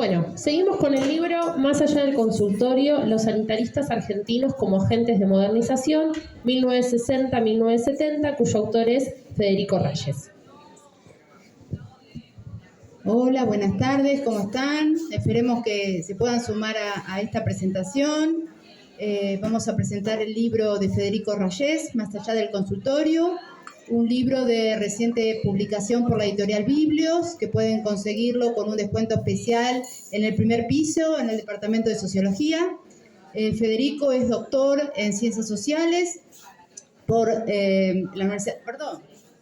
Bueno, seguimos con el libro Más allá del consultorio, los sanitaristas argentinos como agentes de modernización, 1960-1970, cuyo autor es Federico Reyes. Hola, buenas tardes, ¿cómo están? Esperemos que se puedan sumar a esta presentación. Vamos a presentar el libro de Federico Reyes, Más allá del consultorio, un libro de reciente publicación por la editorial Biblios, que pueden conseguirlo con un descuento especial en el primer piso, en el departamento de Sociología. Federico es doctor en Ciencias Sociales por la Universidad,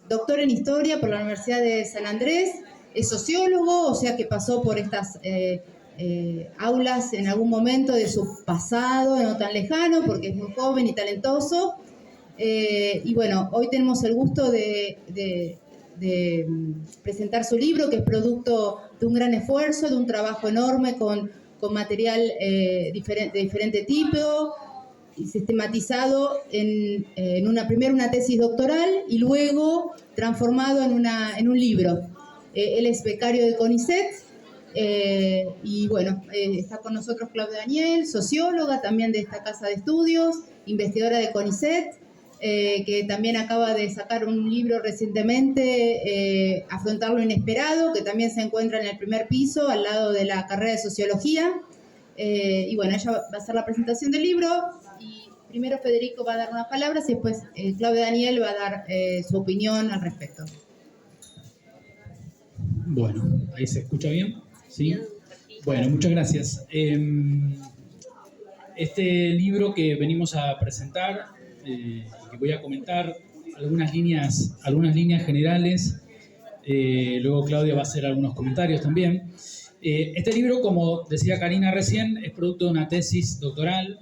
doctor en Historia por la Universidad de San Andrés. Es sociólogo, o sea que pasó por estas aulas en algún momento de su pasado, no tan lejano, porque es muy joven y talentoso. Y bueno, hoy tenemos el gusto de presentar su libro, que es producto de un gran esfuerzo, de un trabajo enorme con material de diferente tipo, y sistematizado primero una tesis doctoral y luego transformado en un libro. Él es becario de CONICET y bueno, está con nosotros Claudia Daniel, socióloga también de esta casa de estudios, investigadora de CONICET, que también acaba de sacar un libro recientemente, Afrontar lo inesperado, que también se encuentra en el primer piso, al lado de la carrera de Sociología. Y bueno, ella va a hacer la presentación del libro y primero Federico va a dar unas palabras y después Claudia Daniel va a dar su opinión al respecto. Bueno, ahí se escucha bien, ¿sí? Bueno, muchas gracias. Este libro que venimos a presentar, que voy a comentar algunas líneas generales, luego Claudia va a hacer algunos comentarios también. Este libro, como decía Karina recién, es producto de una tesis doctoral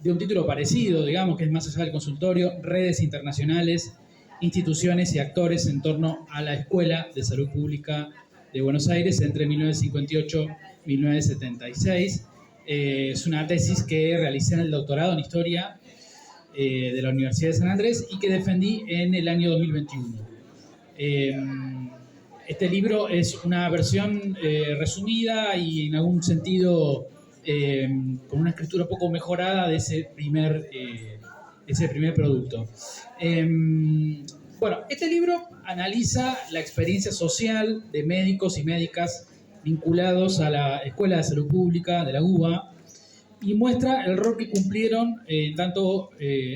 de un título parecido, digamos, que es Más allá del consultorio, redes internacionales, instituciones y actores en torno a la Escuela de Salud Pública de Buenos Aires entre 1958 y 1976. Es una tesis que realicé en el doctorado en Historia de la Universidad de San Andrés y que defendí en el año 2021. Este libro es una versión resumida y en algún sentido con una escritura un poco mejorada de ese primer producto. Bueno, este libro analiza la experiencia social de médicos y médicas vinculados a la Escuela de Salud Pública de la UBA y muestra el rol que cumplieron tanto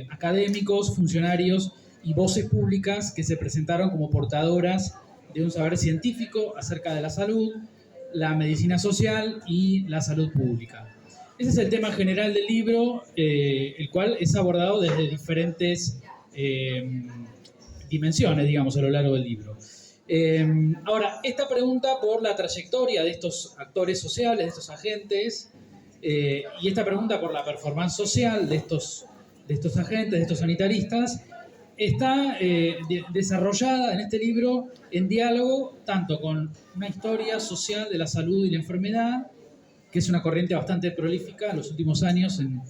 académicos, funcionarios y voces públicas que se presentaron como portadoras de un saber científico acerca de la salud, la medicina social y la salud pública. Ese es el tema general del libro, el cual es abordado desde diferentes dimensiones, digamos, a lo largo del libro. Ahora, esta pregunta por la trayectoria de estos actores sociales, de estos agentes, y esta pregunta por la performance social de estos agentes, de estos sanitaristas, está desarrollada en este libro en diálogo tanto con una historia social de la salud y la enfermedad, que es una corriente bastante prolífica en los últimos años en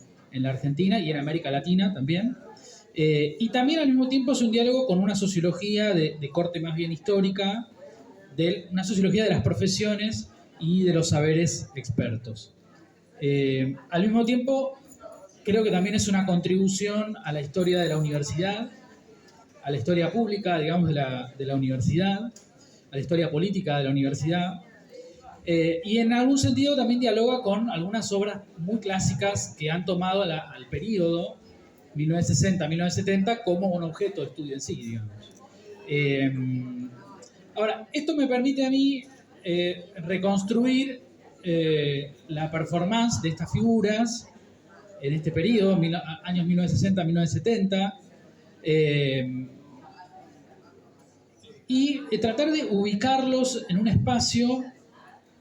la Argentina y en América Latina también. Y también al mismo tiempo es un diálogo con una sociología de corte más bien histórica, una sociología de las profesiones y de los saberes expertos. Al mismo tiempo, creo que también es una contribución a la historia de la universidad, a la historia pública, digamos, de la universidad, a la historia política de la universidad. Y en algún sentido también dialoga con algunas obras muy clásicas que han tomado al periodo 1960-1970 como un objeto de estudio en sí, digamos. Ahora, esto me permite a mí reconstruir la performance de estas figuras en este periodo, años 1960-1970, y tratar de ubicarlos en un espacio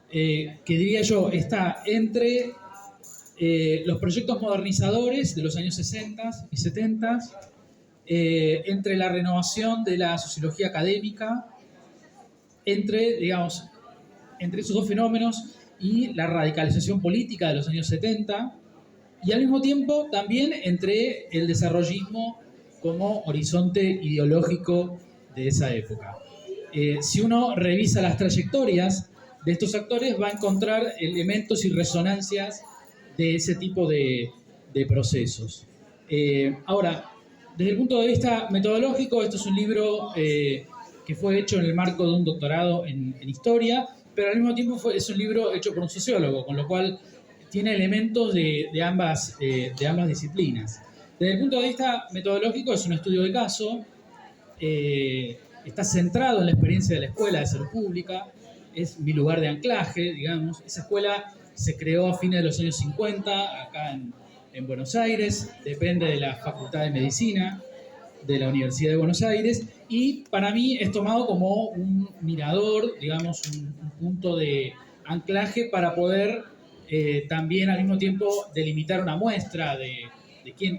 que diría yo está entre los proyectos modernizadores de los años 60 y 70, entre la renovación de la sociología académica, entre esos dos fenómenos y la radicalización política de los años 70, y al mismo tiempo también entre el desarrollismo como horizonte ideológico de esa época. Si uno revisa las trayectorias de estos actores va a encontrar elementos y resonancias de ese tipo de procesos. Ahora, desde el punto de vista metodológico, esto es un libro que fue hecho en el marco de un doctorado en historia, pero al mismo tiempo es un libro hecho por un sociólogo, con lo cual tiene elementos de ambas disciplinas. Desde el punto de vista metodológico es un estudio de caso, está centrado en la experiencia de la Escuela de Salud Pública, es mi lugar de anclaje, digamos. Esa escuela se creó a fines de los años 50, acá en Buenos Aires, depende de la Facultad de Medicina de la Universidad de Buenos Aires, y para mí es tomado como un mirador, digamos, un punto de anclaje para poder también al mismo tiempo delimitar una muestra de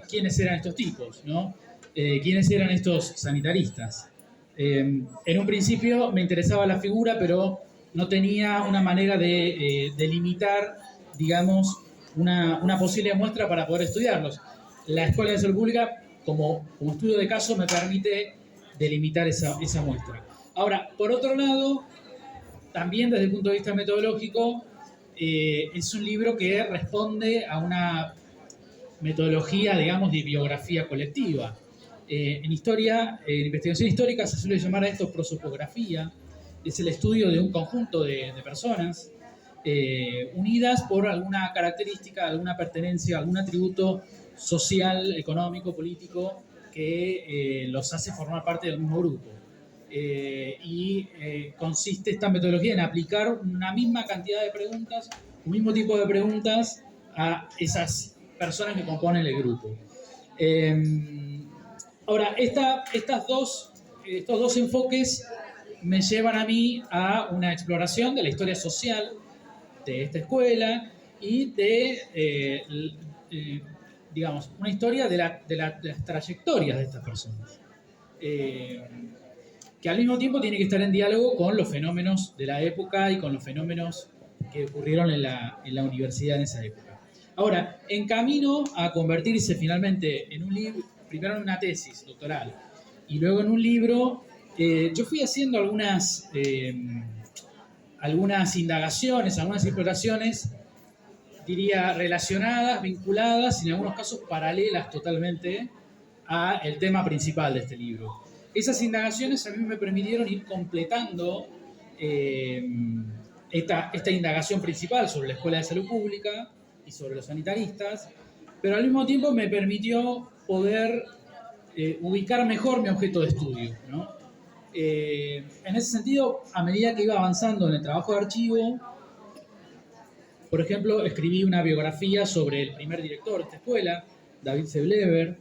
quiénes eran estos tipos, ¿no? Quiénes eran estos sanitaristas. En un principio me interesaba la figura, pero no tenía una manera de delimitar, digamos, una posible muestra para poder estudiarlos. La Escuela de Salud Pública, como estudio de caso, me permite delimitar esa muestra. Ahora, por otro lado, también desde el punto de vista metodológico, es un libro que responde a una metodología, digamos, de biografía colectiva. En historia, en investigación histórica se suele llamar a esto prosopografía. Es el estudio de un conjunto de personas unidas por alguna característica, alguna pertenencia, algún atributo social, económico, político que los hace formar parte del mismo grupo. Consiste esta metodología en aplicar una misma cantidad de preguntas, un mismo tipo de preguntas a esas personas que componen el grupo. Ahora, estos dos enfoques me llevan a mí a una exploración de la historia social de esta escuela y de, digamos, una historia de las trayectorias de estas personas, que al mismo tiempo tiene que estar en diálogo con los fenómenos de la época y con los fenómenos que ocurrieron en la universidad en esa época. Ahora, en camino a convertirse finalmente en un libro, primero en una tesis doctoral y luego en un libro, yo fui haciendo algunas indagaciones, algunas exploraciones, diría relacionadas, vinculadas y en algunos casos paralelas totalmente al tema principal de este libro. Esas indagaciones a mí me permitieron ir completando esta indagación principal sobre la Escuela de Salud Pública y sobre los sanitaristas, pero al mismo tiempo me permitió poder ubicar mejor mi objeto de estudio, ¿no? En ese sentido, a medida que iba avanzando en el trabajo de archivo, por ejemplo, escribí una biografía sobre el primer director de esta escuela, David Seblever.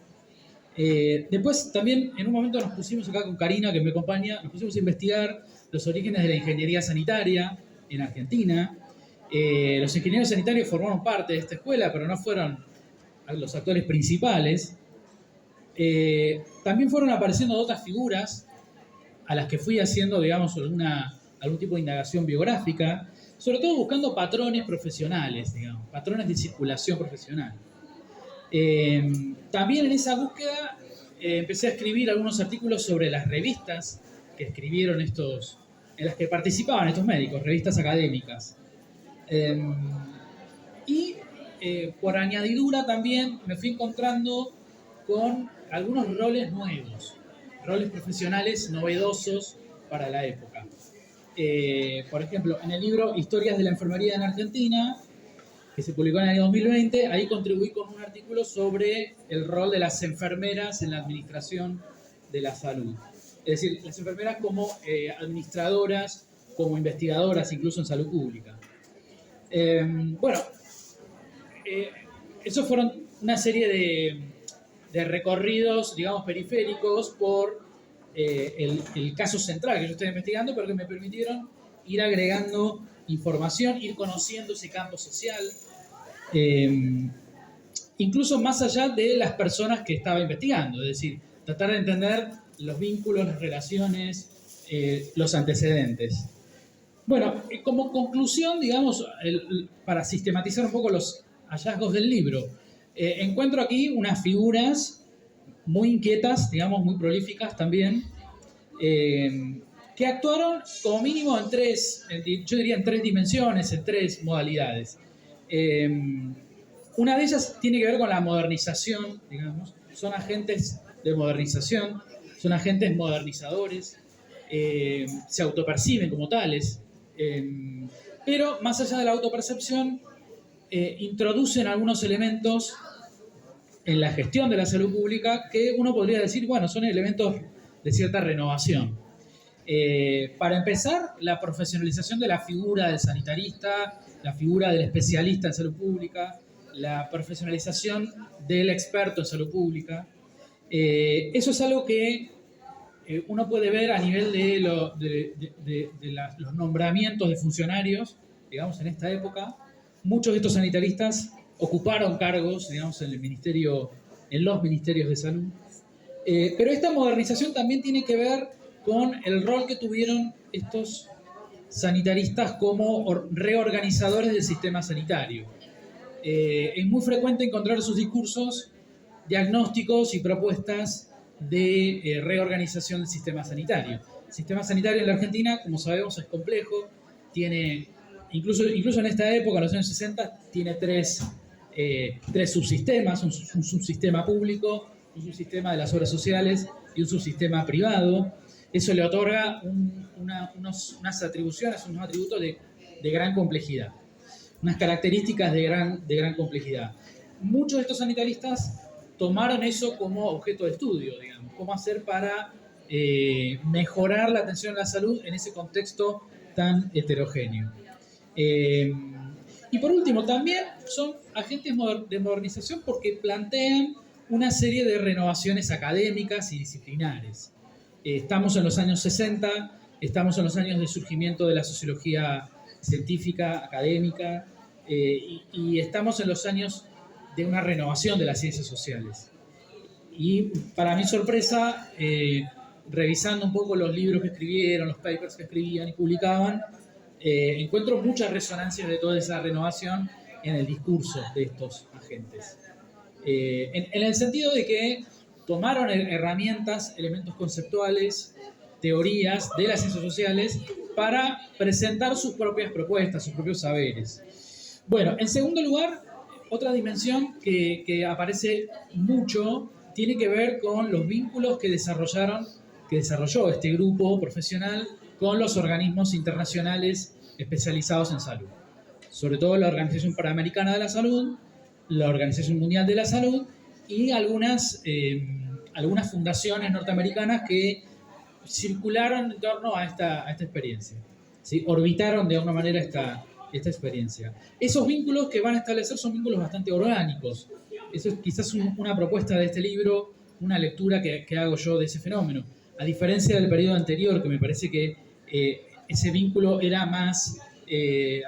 Después también, en un momento nos pusimos acá con Karina, que me acompaña, nos pusimos a investigar los orígenes de la ingeniería sanitaria en Argentina. Los ingenieros sanitarios formaron parte de esta escuela, pero no fueron los actores principales. También fueron apareciendo otras figuras a las que fui haciendo, digamos, algún tipo de indagación biográfica, sobre todo buscando patrones profesionales, digamos, patrones de circulación profesional. También en esa búsqueda empecé a escribir algunos artículos sobre las revistas que escribieron en las que participaban estos médicos, revistas académicas. Por añadidura también me fui encontrando con algunos roles nuevos, roles profesionales novedosos para la época. Por ejemplo, en el libro Historias de la Enfermería en Argentina, que se publicó en el año 2020, ahí contribuí con un artículo sobre el rol de las enfermeras en la administración de la salud. Es decir, las enfermeras como administradoras, como investigadoras, incluso en salud pública. Esos fueron una serie de recorridos, digamos, periféricos por el caso central que yo estoy investigando, pero que me permitieron ir agregando información, ir conociendo ese campo social, incluso más allá de las personas que estaba investigando, es decir, tratar de entender los vínculos, las relaciones, los antecedentes. Bueno, como conclusión, digamos, para sistematizar un poco los hallazgos del libro, encuentro aquí unas figuras muy inquietas, digamos, muy prolíficas también, que actuaron como mínimo en tres, yo diría en tres dimensiones, en tres modalidades. Una de ellas tiene que ver con la modernización, digamos. Son agentes de modernización, son agentes modernizadores, se autoperciben como tales, pero más allá de la autopercepción, introducen algunos elementos en la gestión de la salud pública que uno podría decir, bueno, son elementos de cierta renovación. Para empezar, la profesionalización de la figura del sanitarista, la figura del especialista en salud pública, la profesionalización del experto en salud pública. Eso es algo que uno puede ver a nivel de los nombramientos de funcionarios, digamos, en esta época. Muchos de estos sanitaristas ocuparon cargos, digamos, en los ministerios de salud. Pero esta modernización también tiene que ver con el rol que tuvieron estos sanitaristas como reorganizadores del sistema sanitario. Es muy frecuente encontrar en sus discursos diagnósticos y propuestas de reorganización del sistema sanitario. El sistema sanitario en la Argentina, como sabemos, es complejo, tiene, incluso en esta época, en los años 60, tiene tres subsistemas, un subsistema público, un subsistema de las obras sociales y un subsistema privado. Eso le otorga unas atribuciones, unos atributos de gran complejidad, unas características de gran complejidad. Muchos de estos sanitaristas tomaron eso como objeto de estudio, digamos, cómo hacer para mejorar la atención a la salud en ese contexto tan heterogéneo. Y por último, también son agentes de modernización porque plantean una serie de renovaciones académicas y disciplinares. Estamos en los años 60, estamos en los años de surgimiento de la sociología científica, académica, y estamos en los años de una renovación de las ciencias sociales. Y para mi sorpresa, revisando un poco los libros que escribieron, los papers que escribían y publicaban, encuentro muchas resonancias de toda esa renovación en el discurso de estos agentes. En el sentido de que tomaron herramientas, elementos conceptuales, teorías de las ciencias sociales para presentar sus propias propuestas, sus propios saberes. Bueno, en segundo lugar, otra dimensión que aparece mucho tiene que ver con los vínculos que desarrolló este grupo profesional con los organismos internacionales especializados en salud. Sobre todo la Organización Panamericana de la Salud, la Organización Mundial de la Salud y algunas fundaciones norteamericanas que circularon en torno a esta experiencia, ¿sí? Orbitaron de alguna manera esta experiencia. Esos vínculos que van a establecer son vínculos bastante orgánicos. Eso es quizás una propuesta de este libro, una lectura que hago yo de ese fenómeno. A diferencia del periodo anterior, que me parece que ese vínculo era más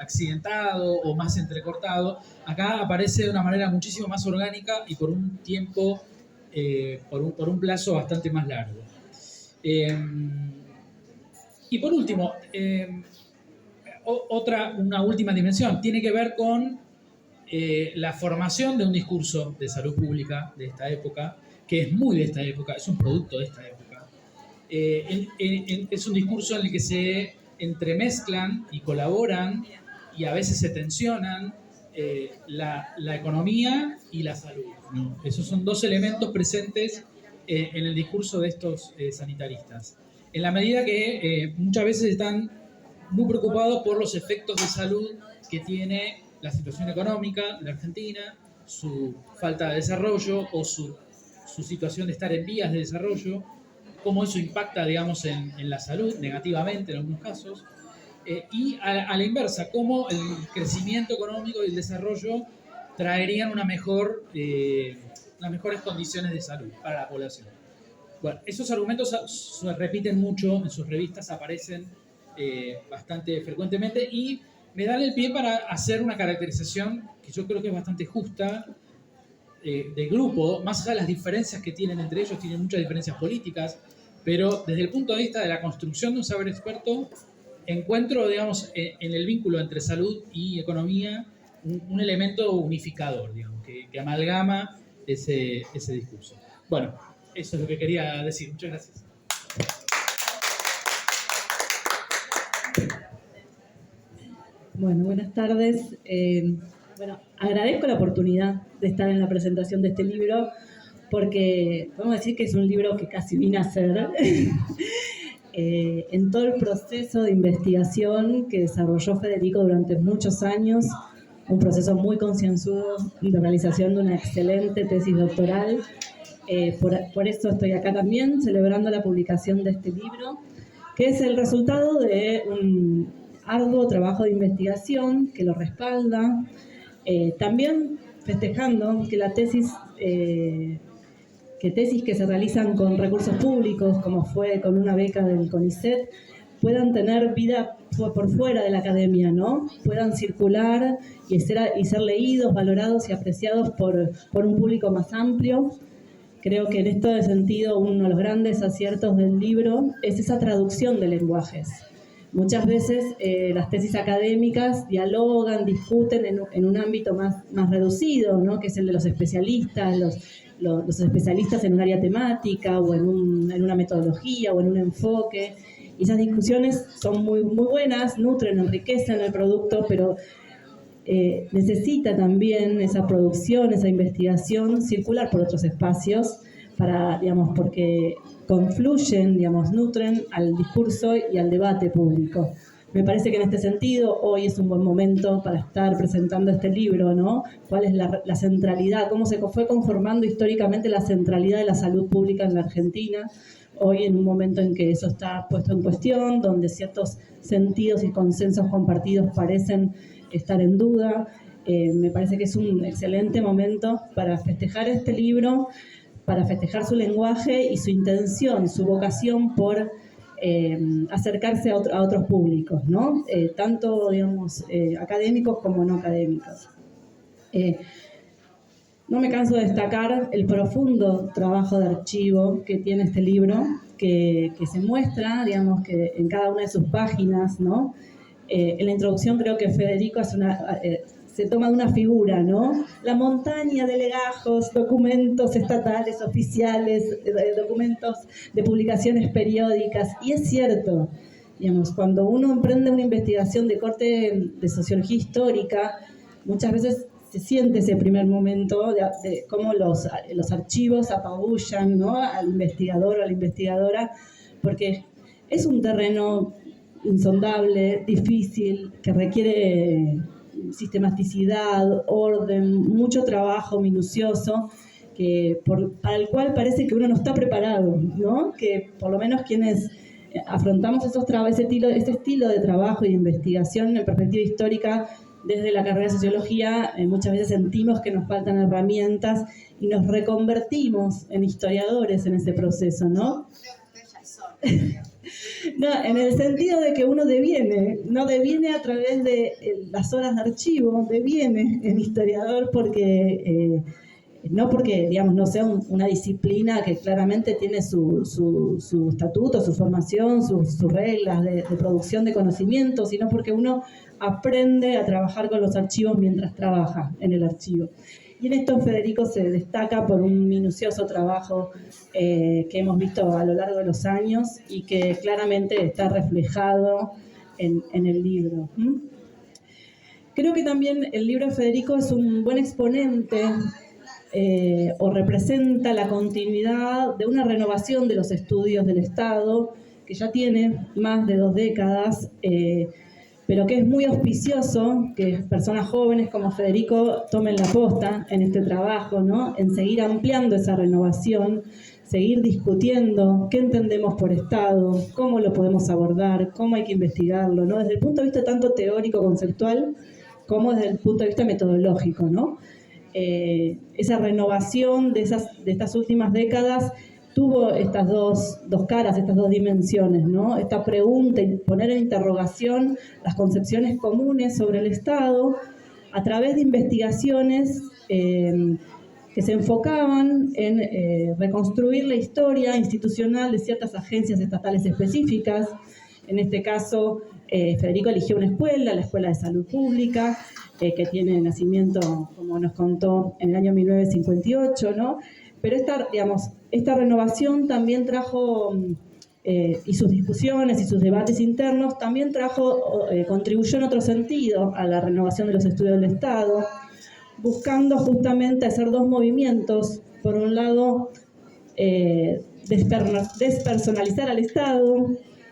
accidentado o más entrecortado, acá aparece de una manera muchísimo más orgánica y por un tiempo, por un plazo bastante más largo. Y por último, una última dimensión tiene que ver con la formación de un discurso de salud pública de esta época, que es muy de esta época, es un producto de esta época. Es un discurso en el que se entremezclan y colaboran y a veces se tensionan la economía y la salud, ¿no? Esos son dos elementos presentes en el discurso de estos sanitaristas. En la medida que muchas veces están muy preocupados por los efectos de salud que tiene la situación económica de la Argentina, su falta de desarrollo o su situación de estar en vías de desarrollo, cómo eso impacta, digamos, en la salud negativamente en algunos casos, y a la inversa, cómo el crecimiento económico y el desarrollo traerían unas mejores condiciones de salud para la población. Bueno, esos argumentos se repiten mucho en sus revistas, aparecen bastante frecuentemente y me dan el pie para hacer una caracterización que yo creo que es bastante justa del grupo, más allá de las diferencias que tienen entre ellos, tienen muchas diferencias políticas, pero desde el punto de vista de la construcción de un saber experto, encuentro, digamos, en el vínculo entre salud y economía un elemento unificador, digamos, que amalgama ese discurso. Bueno, eso es lo que quería decir. Muchas gracias. Bueno, buenas tardes. Agradezco la oportunidad de estar en la presentación de este libro, porque podemos decir que es un libro que casi vine a hacer en todo el proceso de investigación que desarrolló Federico durante muchos años, un proceso muy concienzudo de realización de una excelente tesis doctoral. Por eso estoy acá también, celebrando la publicación de este libro, que es el resultado de un arduo trabajo de investigación que lo respalda, también festejando que la tesis que se realizan con recursos públicos, como fue con una beca del CONICET, puedan tener vida por fuera de la academia, ¿no? Puedan circular y ser leídos, valorados y apreciados por un público más amplio. Creo que en este sentido uno de los grandes aciertos del libro es esa traducción de lenguajes. Muchas veces las tesis académicas dialogan, discuten en un ámbito más reducido, ¿no? Que es el de los especialistas, los especialistas en un área temática o en una metodología o en un enfoque. Y esas discusiones son muy, muy buenas, nutren, enriquecen el producto, pero necesita también esa producción, esa investigación circular por otros espacios porque confluyen, nutren al discurso y al debate público. Me parece que en este sentido hoy es un buen momento para estar presentando este libro, ¿no? ¿Cuál es la centralidad? ¿Cómo se fue conformando históricamente la centralidad de la salud pública en la Argentina? Hoy en un momento en que eso está puesto en cuestión, donde ciertos sentidos y consensos compartidos parecen estar en duda. Me parece que es un excelente momento para festejar este libro, para festejar su lenguaje y su intención, su vocación por acercarse a otros públicos, ¿no? Tanto, académicos como no académicos. No me canso de destacar el profundo trabajo de archivo que tiene este libro, que se muestra, que en cada una de sus páginas, ¿no? En la introducción creo que Federico se toma de una figura, ¿no? La montaña de legajos, documentos estatales, oficiales, documentos de publicaciones periódicas. Y es cierto, cuando uno emprende una investigación de corte de sociología histórica, muchas veces se siente ese primer momento de cómo los archivos apabullan, ¿no? Al investigador o a la investigadora, porque es un terreno insondable, difícil, que requiere sistematicidad, orden, mucho trabajo minucioso, para el cual parece que uno no está preparado, ¿no? Que por lo menos quienes afrontamos este estilo de trabajo y de investigación en perspectiva histórica desde la carrera de sociología, muchas veces sentimos que nos faltan herramientas y nos reconvertimos en historiadores en ese proceso, ¿no? No, en el sentido de que uno no deviene a través de las horas de archivo, deviene en historiador no porque, no sea una disciplina que claramente tiene su estatuto, su formación, sus reglas de producción de conocimiento, sino porque uno aprende a trabajar con los archivos mientras trabaja en el archivo. Y en esto Federico se destaca por un minucioso trabajo que hemos visto a lo largo de los años y que claramente está reflejado en el libro. Creo que también el libro de Federico es un buen exponente o representa la continuidad de una renovación de los estudios del Estado, que ya tiene más de 2 décadas, pero que es muy auspicioso que personas jóvenes como Federico tomen la posta en este trabajo, ¿no? En seguir ampliando esa renovación, seguir discutiendo qué entendemos por Estado, cómo lo podemos abordar, cómo hay que investigarlo, ¿no? Desde el punto de vista tanto teórico, conceptual, como desde el punto de vista metodológico, ¿no? Esa renovación de estas últimas décadas tuvo estas dos caras, estas 2 dimensiones, ¿no? Esta pregunta y poner en interrogación las concepciones comunes sobre el Estado a través de investigaciones que se enfocaban en reconstruir la historia institucional de ciertas agencias estatales específicas. En este caso, Federico eligió una escuela, la Escuela de Salud Pública, que tiene nacimiento, como nos contó, en el año 1958, ¿no? Pero esta renovación también trajo y sus discusiones y sus debates internos, también contribuyó en otro sentido a la renovación de los estudios del Estado, buscando justamente hacer dos movimientos. Por un lado, despersonalizar al Estado,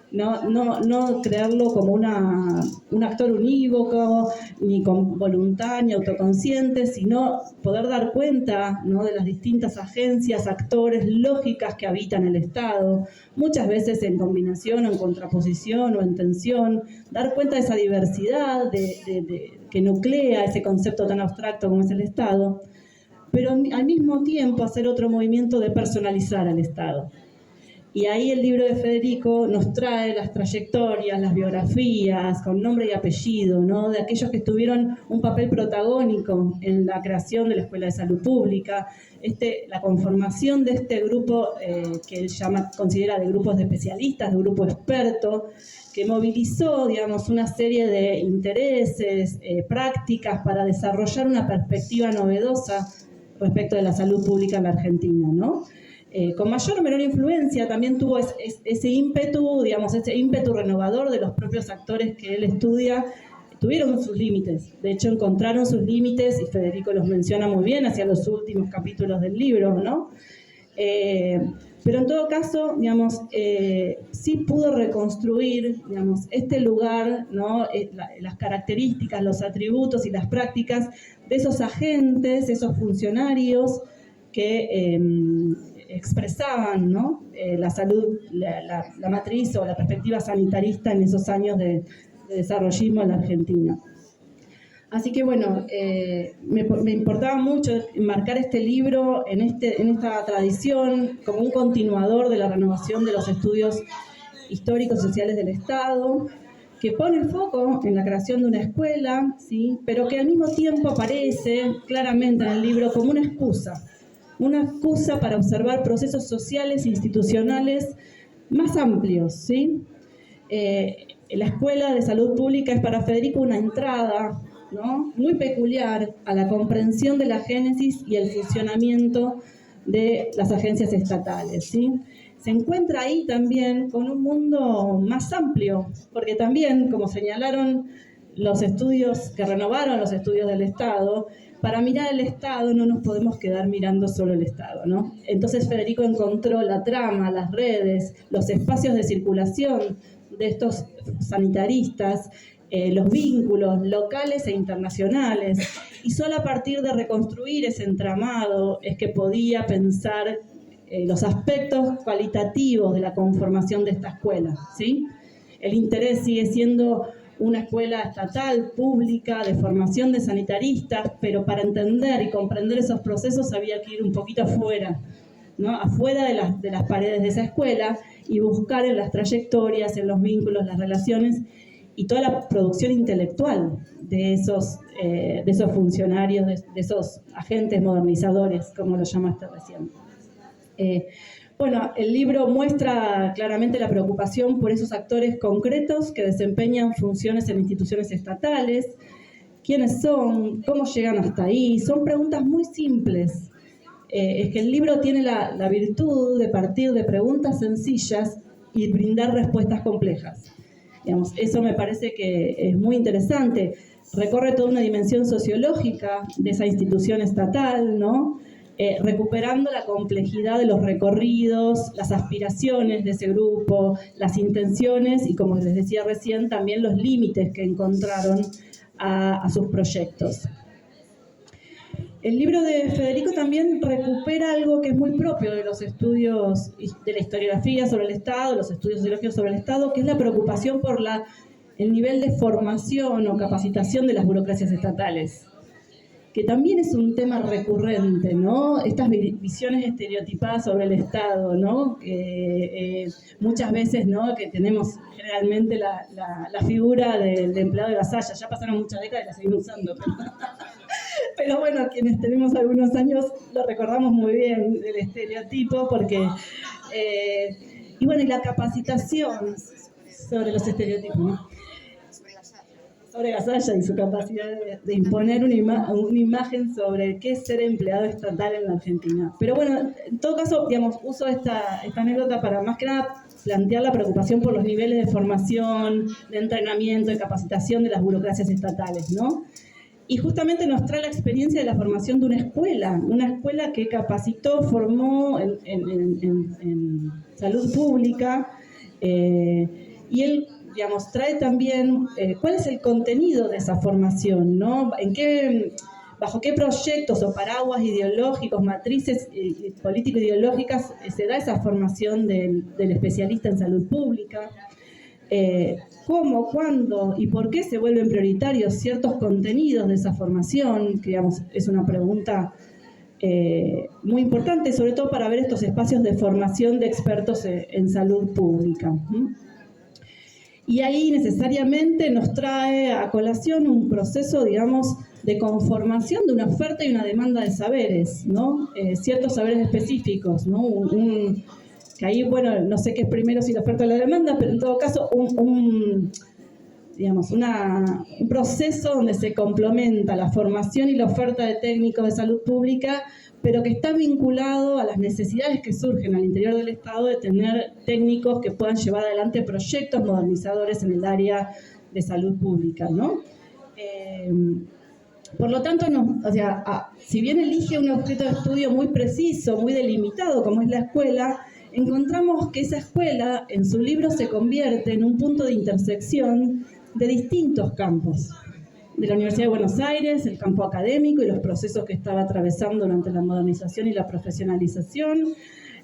no crearlo como un actor unívoco, ni con voluntad, ni autoconsciente, sino poder dar cuenta, ¿no?, de las distintas agencias, actores, lógicas que habitan el Estado, muchas veces en combinación o en contraposición o en tensión, dar cuenta de esa diversidad que nuclea ese concepto tan abstracto como es el Estado, pero al mismo tiempo hacer otro movimiento de personalizar al Estado. Y ahí el libro de Federico nos trae las trayectorias, las biografías, con nombre y apellido, ¿no?, de aquellos que tuvieron un papel protagónico en la creación de la Escuela de Salud Pública, la conformación de este grupo que él considera de grupos de especialistas, de grupo experto, que movilizó, digamos, una serie de intereses, prácticas para desarrollar una perspectiva novedosa respecto de la salud pública en la Argentina, ¿no? Con mayor o menor influencia también tuvo ese ímpetu, digamos, ese ímpetu renovador de los propios actores que él estudia, tuvieron sus límites. De hecho, encontraron sus límites, y Federico los menciona muy bien hacia los últimos capítulos del libro, ¿no? Pero en todo caso, digamos, sí pudo reconstruir, digamos, este lugar, ¿no?, las características, los atributos y las prácticas de esos agentes, esos funcionarios que expresaban, ¿no?, la salud, la matriz o la perspectiva sanitarista en esos años de desarrollismo en la Argentina. Así que bueno, me importaba mucho enmarcar este libro en esta tradición como un continuador de la renovación de los estudios históricos y sociales del Estado, que pone el foco en la creación de una escuela, ¿sí?, pero que al mismo tiempo aparece claramente en el libro como una excusa para observar procesos sociales e institucionales más amplios, ¿sí? La Escuela de Salud Pública es para Federico una entrada, ¿no?, muy peculiar a la comprensión de la génesis y el funcionamiento de las agencias estatales, ¿sí? Se encuentra ahí también con un mundo más amplio, porque también, como señalaron los estudios que renovaron los estudios del Estado, para mirar el Estado no nos podemos quedar mirando solo el Estado, ¿no? Entonces Federico encontró la trama, las redes, los espacios de circulación de estos sanitaristas, los vínculos locales e internacionales, y solo a partir de reconstruir ese entramado es que podía pensar los aspectos cualitativos de la conformación de esta escuela, ¿sí? El interés sigue siendo una escuela estatal, pública, de formación de sanitaristas, pero para entender y comprender esos procesos había que ir un poquito afuera, ¿no?, afuera de las paredes de esa escuela, y buscar en las trayectorias, en los vínculos, las relaciones y toda la producción intelectual de esos funcionarios, de esos agentes modernizadores, como lo llamaste recién. Bueno, el libro muestra claramente la preocupación por esos actores concretos que desempeñan funciones en instituciones estatales. ¿Quiénes son? ¿Cómo llegan hasta ahí? Son preguntas muy simples. Es que el libro tiene la virtud de partir de preguntas sencillas y brindar respuestas complejas. Digamos, eso me parece que es muy interesante. Recorre toda una dimensión sociológica de esa institución estatal, ¿no?, recuperando la complejidad de los recorridos, las aspiraciones de ese grupo, las intenciones y, como les decía recién, también los límites que encontraron a sus proyectos. El libro de Federico también recupera algo que es muy propio de los estudios de la historiografía sobre el Estado, los estudios sociológicos sobre el Estado, que es la preocupación por el nivel de formación o capacitación de las burocracias estatales, que también es un tema recurrente, ¿no? Estas visiones estereotipadas sobre el Estado, ¿no?, que muchas veces, ¿no?, que tenemos generalmente la figura del empleado de vasalla. Ya pasaron muchas décadas y la seguimos usando, pero bueno, quienes tenemos algunos años lo recordamos muy bien, el estereotipo, porque... y bueno, y la capacitación sobre los estereotipos, ¿no?, sobre Gasalla y su capacidad de imponer una imagen sobre qué es ser empleado estatal en la Argentina. Pero bueno, en todo caso, digamos, uso esta anécdota para más que nada plantear la preocupación por los niveles de formación, de entrenamiento, de capacitación de las burocracias estatales, ¿no? Y justamente nos trae la experiencia de la formación de una escuela que capacitó, formó en salud pública, y él, digamos, trae también cuál es el contenido de esa formación, ¿no? Bajo qué proyectos o paraguas ideológicos, matrices político-ideológicas se da esa formación del especialista en salud pública. Cómo, cuándo y por qué se vuelven prioritarios ciertos contenidos de esa formación, que digamos, es una pregunta muy importante, sobre todo para ver estos espacios de formación de expertos en salud pública. Y ahí necesariamente nos trae a colación un proceso, digamos, de conformación de una oferta y una demanda de saberes, ¿no? Ciertos saberes específicos, ¿no? Que ahí, bueno, no sé qué es primero, si la oferta o la demanda, pero en todo caso un proceso donde se complementa la formación y la oferta de técnicos de salud pública, pero que está vinculado a las necesidades que surgen al interior del Estado de tener técnicos que puedan llevar adelante proyectos modernizadores en el área de salud pública, ¿no? Por lo tanto, si bien elige un objeto de estudio muy preciso, muy delimitado, como es la escuela, encontramos que esa escuela en su libro se convierte en un punto de intersección de distintos campos. De la Universidad de Buenos Aires, el campo académico y los procesos que estaba atravesando durante la modernización y la profesionalización,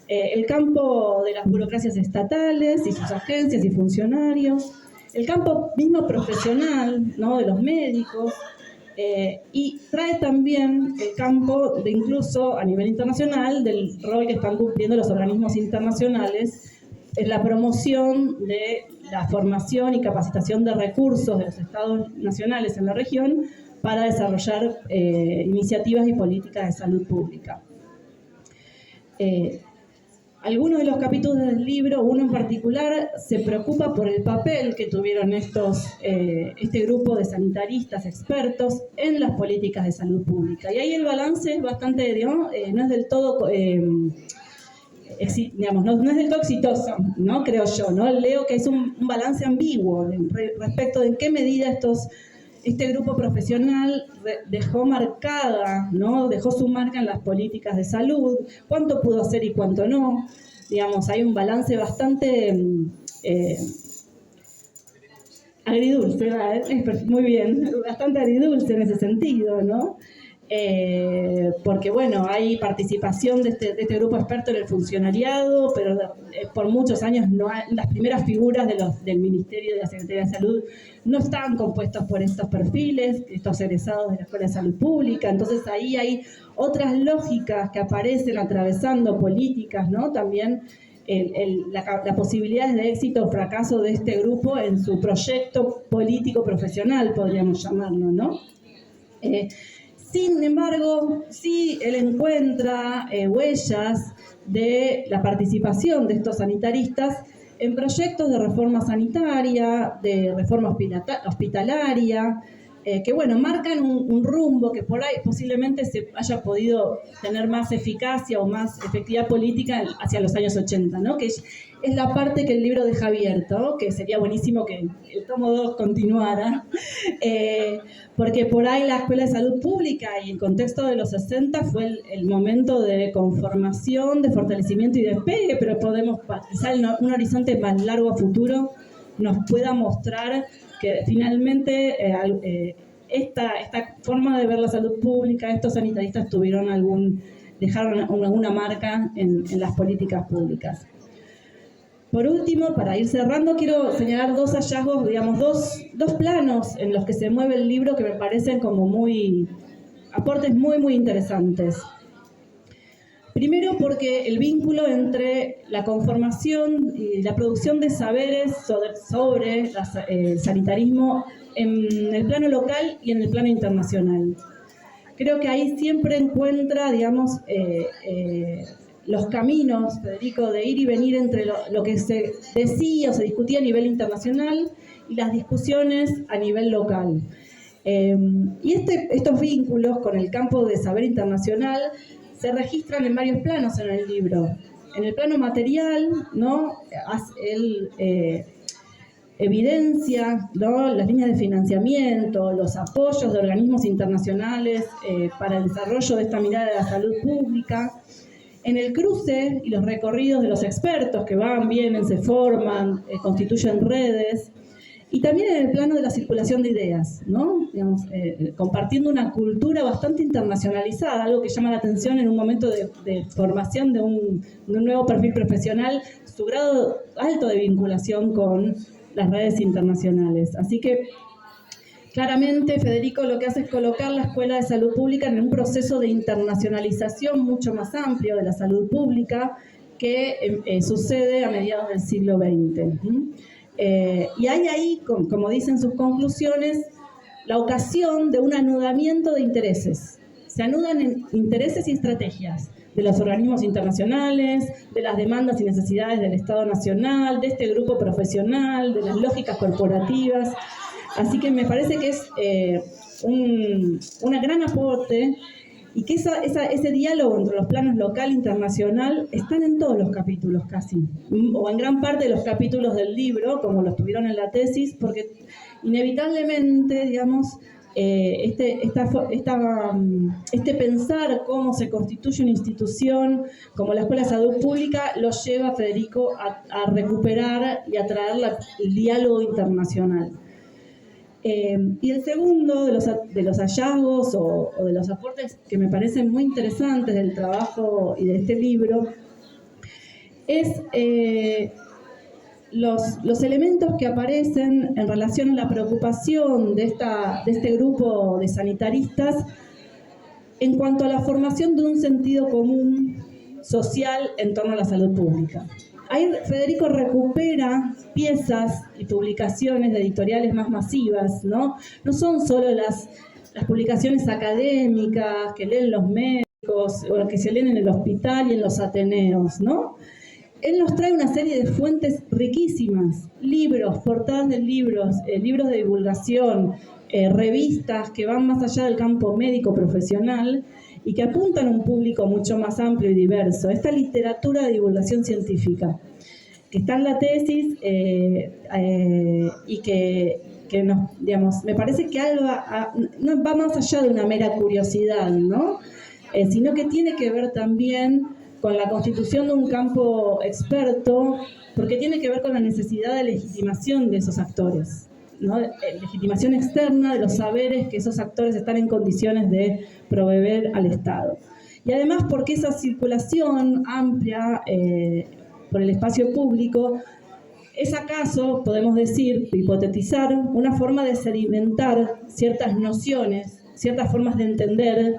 el campo de las burocracias estatales y sus agencias y funcionarios, el campo mismo profesional, ¿no?, de los médicos, y trae también el campo de incluso a nivel internacional del rol que están cumpliendo los organismos internacionales en la promoción de la formación y capacitación de recursos de los estados nacionales en la región para desarrollar iniciativas y políticas de salud pública. Algunos de los capítulos del libro, uno en particular, se preocupa por el papel que tuvieron este grupo de sanitaristas expertos en las políticas de salud pública. Y ahí el balance es bastante, digamos, no es del todo, digamos, no es del todo exitoso, ¿no? Creo yo, ¿no? Leo que es un balance ambiguo respecto de en qué medida este grupo profesional dejó marcada, ¿no? Dejó su marca en las políticas de salud, cuánto pudo hacer y cuánto no. Digamos, hay un balance bastante agridulce, ¿verdad? Muy bien, bastante agridulce en ese sentido, ¿no? Porque, bueno, hay participación de este grupo experto en el funcionariado, pero por muchos años las primeras figuras del Ministerio y de la Secretaría de Salud no estaban compuestos por estos perfiles, estos egresados de la Escuela de Salud Pública. Entonces ahí hay otras lógicas que aparecen atravesando políticas, ¿no? También la posibilidad de éxito o fracaso de este grupo en su proyecto político profesional, podríamos llamarlo, ¿no? Sin embargo, sí él encuentra huellas de la participación de estos sanitaristas en proyectos de reforma sanitaria, de reforma hospitalaria, que, bueno, marcan un rumbo que por ahí posiblemente se haya podido tener más eficacia o más efectividad política hacia los años 80, ¿no? Que es la parte que el libro deja abierto, que sería buenísimo que el tomo 2 continuara, porque por ahí la Escuela de Salud Pública y el contexto de los 60 fue el momento de conformación, de fortalecimiento y despegue, pero podemos, quizá en un horizonte más largo a futuro, nos pueda mostrar que finalmente esta forma de ver la salud pública, estos sanitaristas dejaron alguna marca en las políticas públicas. Por último, para ir cerrando, quiero señalar dos hallazgos, digamos, dos planos en los que se mueve el libro que me parecen como aportes muy, muy interesantes. Primero, porque el vínculo entre la conformación y la producción de saberes sobre el sanitarismo en el plano local y en el plano internacional. Creo que ahí siempre encuentra, digamos, los caminos, Federico, de ir y venir entre lo que se decía o se discutía a nivel internacional y las discusiones a nivel local. Y estos vínculos con el campo de saber internacional se registran en varios planos en el libro. En el plano material, ¿no? Él evidencia, ¿no?, las líneas de financiamiento, los apoyos de organismos internacionales para el desarrollo de esta mirada de la salud pública. En el cruce y los recorridos de los expertos que van, vienen, se forman, constituyen redes. Y también en el plano de la circulación de ideas, ¿no? Digamos, compartiendo una cultura bastante internacionalizada, algo que llama la atención en un momento de formación de un nuevo perfil profesional, su grado alto de vinculación con las redes internacionales. Así que, claramente, Federico lo que hace es colocar la Escuela de Salud Pública en un proceso de internacionalización mucho más amplio de la salud pública que sucede a mediados del siglo XX. Y hay ahí, como dicen sus conclusiones, la ocasión de un anudamiento de intereses. Se anudan en intereses y estrategias de los organismos internacionales, de las demandas y necesidades del Estado Nacional, de este grupo profesional, de las lógicas corporativas. Así que me parece que es una gran aporte y que ese diálogo entre los planos local e internacional están en todos los capítulos casi, o en gran parte de los capítulos del libro, como lo estuvieron en la tesis, porque inevitablemente, digamos, este pensar cómo se constituye una institución como la Escuela de Salud Pública lo lleva a Federico a recuperar y a traer el diálogo internacional. Y el segundo de los hallazgos o de los aportes que me parecen muy interesantes del trabajo y de este libro es los elementos que aparecen en relación a la preocupación de este grupo de sanitaristas en cuanto a la formación de un sentido común social en torno a la salud pública. Ahí Federico recupera piezas y publicaciones de editoriales más masivas, ¿no? No son solo las publicaciones académicas que leen los médicos o las que se leen en el hospital y en los ateneos, ¿no? Él nos trae una serie de fuentes riquísimas, libros, portadas de libros, libros de divulgación, revistas que van más allá del campo médico profesional y que apuntan a un público mucho más amplio y diverso. Esta literatura de divulgación científica, que está en la tesis y que nos, digamos, me parece que algo no va más allá de una mera curiosidad, ¿no? Sino que tiene que ver también con la constitución de un campo experto, porque tiene que ver con la necesidad de legitimación de esos actores, ¿no? Legitimación externa de los saberes que esos actores están en condiciones de proveer al Estado. Y además porque esa circulación amplia por el espacio público es acaso, podemos decir, hipotetizar, una forma de sedimentar ciertas nociones, ciertas formas de entender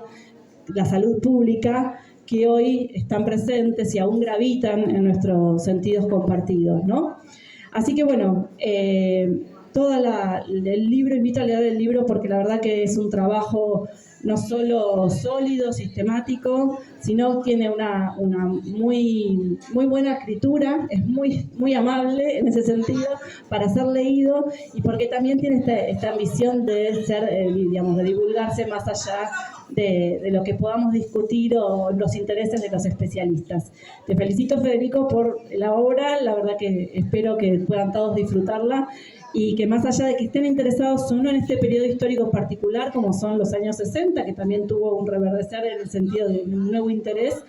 la salud pública que hoy están presentes y aún gravitan en nuestros sentidos compartidos, ¿no? Así que bueno, el libro, invito a leer el libro porque la verdad que es un trabajo no solo sólido, sistemático, sino tiene una muy buena escritura, es muy amable en ese sentido para ser leído y porque también tiene esta ambición de ser, digamos, de divulgarse más allá de lo que podamos discutir o los intereses de los especialistas. Te felicito, Federico, por la obra, la verdad que espero que puedan todos disfrutarla y que más allá de que estén interesados o no en este periodo histórico particular, como son los años 60, que también tuvo un reverdecer en el sentido de un nuevo interés,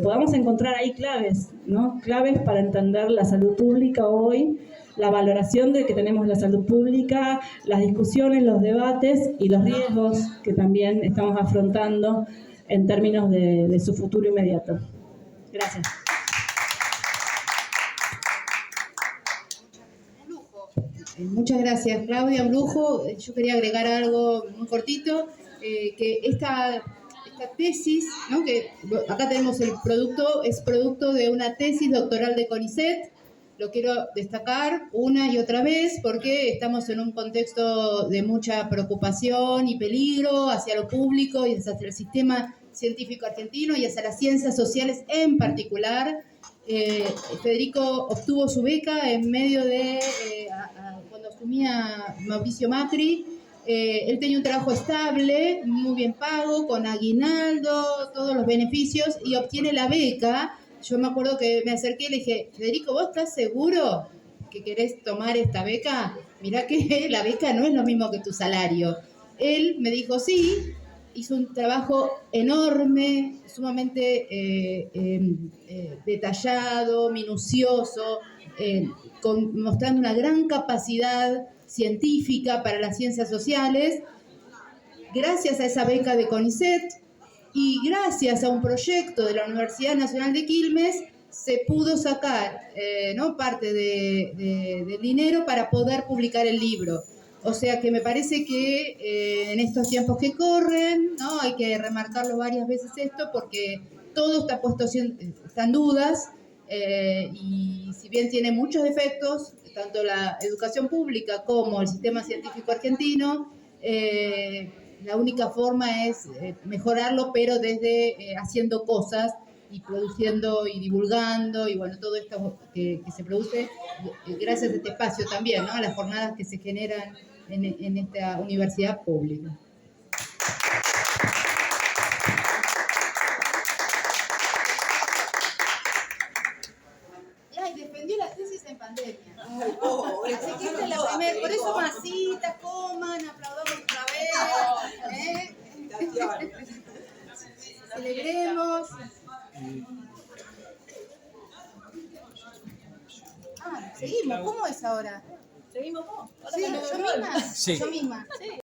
podamos encontrar ahí claves, ¿no? Claves para entender la salud pública hoy, la valoración de que tenemos la salud pública, las discusiones, los debates y los riesgos que también estamos afrontando en términos de su futuro inmediato. Gracias. Muchas gracias, Claudia, un lujo. Yo quería agregar algo muy cortito, que esta tesis, ¿no? Que acá tenemos el producto, es producto de una tesis doctoral de CONICET. Lo quiero destacar una y otra vez porque estamos en un contexto de mucha preocupación y peligro hacia lo público y hacia el sistema científico argentino y hacia las ciencias sociales en particular. Federico obtuvo su beca en medio de cuando asumía Mauricio Macri. Él tenía un trabajo estable, muy bien pago, con aguinaldo, todos los beneficios, y obtiene la beca yo me acuerdo que me acerqué y le dije, Federico, ¿vos estás seguro que querés tomar esta beca? Mirá que la beca no es lo mismo que tu salario. Él me dijo sí, hizo un trabajo enorme, sumamente detallado, minucioso, mostrando una gran capacidad científica para las ciencias sociales, gracias a esa beca de CONICET y gracias a un proyecto de la Universidad Nacional de Quilmes se pudo sacar ¿no? parte del dinero para poder publicar el libro. O sea que me parece que en estos tiempos que corren, ¿no? Hay que remarcarlo varias veces esto porque todo está puesto está en dudas y si bien tiene muchos defectos, tanto la educación pública como el sistema científico argentino, la única forma es mejorarlo, pero desde haciendo cosas y produciendo y divulgando y bueno, todo esto que se produce gracias a este espacio también, ¿no? A las jornadas que se generan en esta universidad pública. Y defendió la tesis en pandemia. Así que esta es la primera, por eso masitas, coman, aplaudamos otra vez. Celebremos. Seguimos. ¿Cómo es ahora? ¿Seguimos vos? Sí, yo misma. Sí. Yo misma.